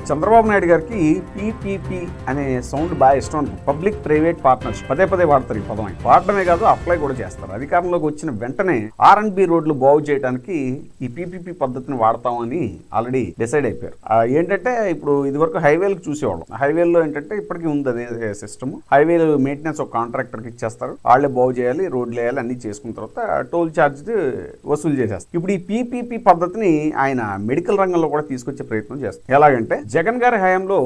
చంద్రబాబు నాయుడు గారికి పీపీపీ అనే సౌండ్ బాగా ఇష్టం అనుకో. పబ్లిక్ ప్రైవేట్ పార్ట్నర్షిప్ పదే పదే వాడతారు ఈ పదం. వాడటమే కాదు, అప్లై కూడా చేస్తారు. అధికారంలోకి వచ్చిన వెంటనే R&B రోడ్లు బాగు చేయడానికి ఈ పీపీపీ పద్ధతిని వాడతామని ఆల్రెడీ డిసైడ్ అయిపోయారు. ఏంటంటే ఇప్పుడు ఇదివరకు హైవేలకు చూసేవాళ్ళం. హైవేల్లో ఏంటంటే ఇప్పటికీ ఉంది అదే సిస్టమ్. హైవేలు మెయింటెనెన్స్ ఒక కాంట్రాక్టర్కి ఇచ్చేస్తారు, వాళ్ళే బాగు చేయాలి, రోడ్లు వేయాలి, అన్ని చేసుకున్న తర్వాత టోల్ ఛార్జ్ వసూలు చేసేస్తారు. ఇప్పుడు ఈ పీపీపీ పద్ధతిని ఆయన మెడికల్ రంగంలో కూడా తీసుకొచ్చే ప్రయత్నం చేస్తారు. ఎలాగంటే జగన్ గారి హయాంలో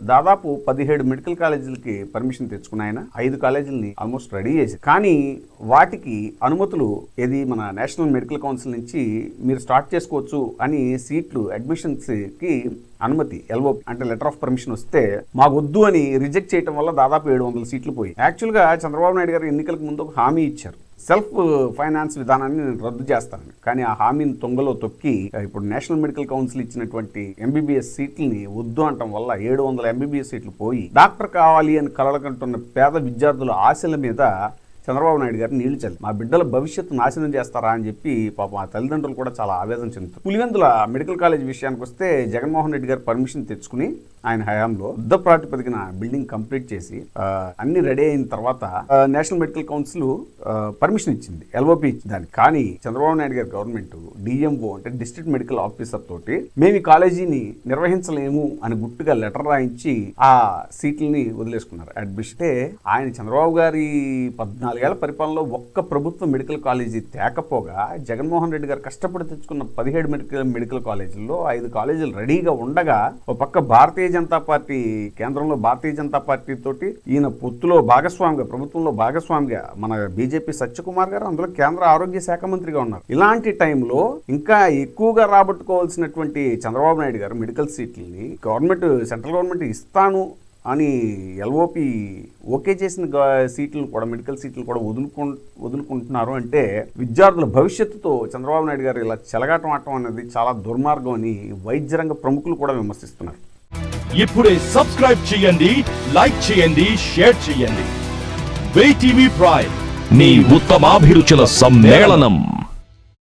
దాదాపు 17 మెడికల్ కాలేజీలకి పర్మిషన్ తెచ్చుకున్న ఆయన 5 కాలేజీలని ఆల్మోస్ట్ రెడీ చేసి, కానీ వాటికి అనుమతులు ఏది మన నేషనల్ మెడికల్ కౌన్సిల్ నుంచి మీరు స్టార్ట్ చేసుకోవచ్చు అని సీట్లు అడ్మిషన్స్ కి అనుమతి LOP అంటే లెటర్ ఆఫ్ పర్మిషన్ వస్తే మాకు వద్దు అని రిజెక్ట్ చేయడం వల్ల దాదాపు 700 సీట్లు పోయి. యాక్చువల్గా చంద్రబాబు నాయుడు గారు ఎన్నికలకు ముందు ఒక హామీ ఇచ్చారు, సెల్ఫ్ ఫైనాన్స్ విధానాన్ని నేను రద్దు చేస్తానని. కానీ ఆ హామీని తొంగలో తొక్కి ఇప్పుడు నేషనల్ మెడికల్ కౌన్సిల్ ఇచ్చినటువంటి MBBS సీట్లని వద్దు అనటం వల్ల 700 MBBS సీట్లు పోయి డాక్టర్ కావాలి అని కలలుకంటున్న పేద విద్యార్థుల ఆశల మీద చంద్రబాబు నాయుడు గారు నీళ్లు చల్లి మా బిడ్డల భవిష్యత్తు నాశనం చేస్తారా అని చెప్పి పాపం ఆ తల్లిదండ్రులు కూడా చాలా ఆవేదన చెందుతారు. పులివెందుల మెడికల్ కాలేజ్ విషయానికి వస్తే జగన్మోహన్ రెడ్డి గారు పర్మిషన్ తెచ్చుకుని ఆయన హయాంలో యుద్ధ ప్రాతిపదికన బిల్డింగ్ కంప్లీట్ చేసి అన్ని రెడీ అయిన తర్వాత నేషనల్ మెడికల్ కౌన్సిల్ పర్మిషన్ ఇచ్చింది, LOP ఇచ్చింది దానికి. కానీ చంద్రబాబు నాయుడు గారి గవర్నమెంట్ DMO అంటే డిస్ట్రిక్ట్ మెడికల్ ఆఫీసర్ తోటి మేము ఈ కాలేజీని నిర్వహించలేము అని గుట్టుగా లెటర్ రాయించి ఆ సీట్లని వదిలేసుకున్నారు అడ్మిషన్. ఆయన చంద్రబాబు గారి 14 ఏళ్ల పరిపాలనలో ఒక్క ప్రభుత్వ మెడికల్ కాలేజీ తేకపోగా జగన్మోహన్ రెడ్డి గారు కష్టపడి తెచ్చుకున్న 17 మెడికల్ కాలేజీల్లో 5 కాలేజీలు రెడీగా ఉండగా ఒక పక్క భారతీయ జనతా పార్టీ కేంద్రంలో భారతీయ జనతా పార్టీ తోటి ఈయన పొత్తులో భాగస్వామిగా ప్రభుత్వంలో భాగస్వామిగా మన బీజేపీ సత్యకుమార్ గారు అందులో కేంద్ర ఆరోగ్య శాఖ మంత్రిగా ఉన్నారు. ఇలాంటి టైంలో ఇంకా ఎక్కువగా రాబట్టుకోవాల్సినటువంటి చంద్రబాబు నాయుడు గారు మెడికల్ సీట్లని సెంట్రల్ గవర్నమెంట్ ఇస్తాను అని LOP ఓకే చేసిన సీట్లు కూడా మెడికల్ సీట్లు కూడా వదులుకుంటున్నారు అంటే విద్యార్థుల భవిష్యత్తుతో చంద్రబాబు నాయుడు గారు ఇలా చెలగాటం ఆడటం అనేది చాలా దుర్మార్గం అని వైద్య రంగ ప్రముఖులు కూడా విమర్శిస్తున్నారు. ఇప్పుడే సబ్స్క్రైబ్ చేయండి, లైక్ చేయండి, షేర్ చేయండి. VTV ప్రైమ్, నీ ఉత్తమాభిరుచుల సమ్మేళనం.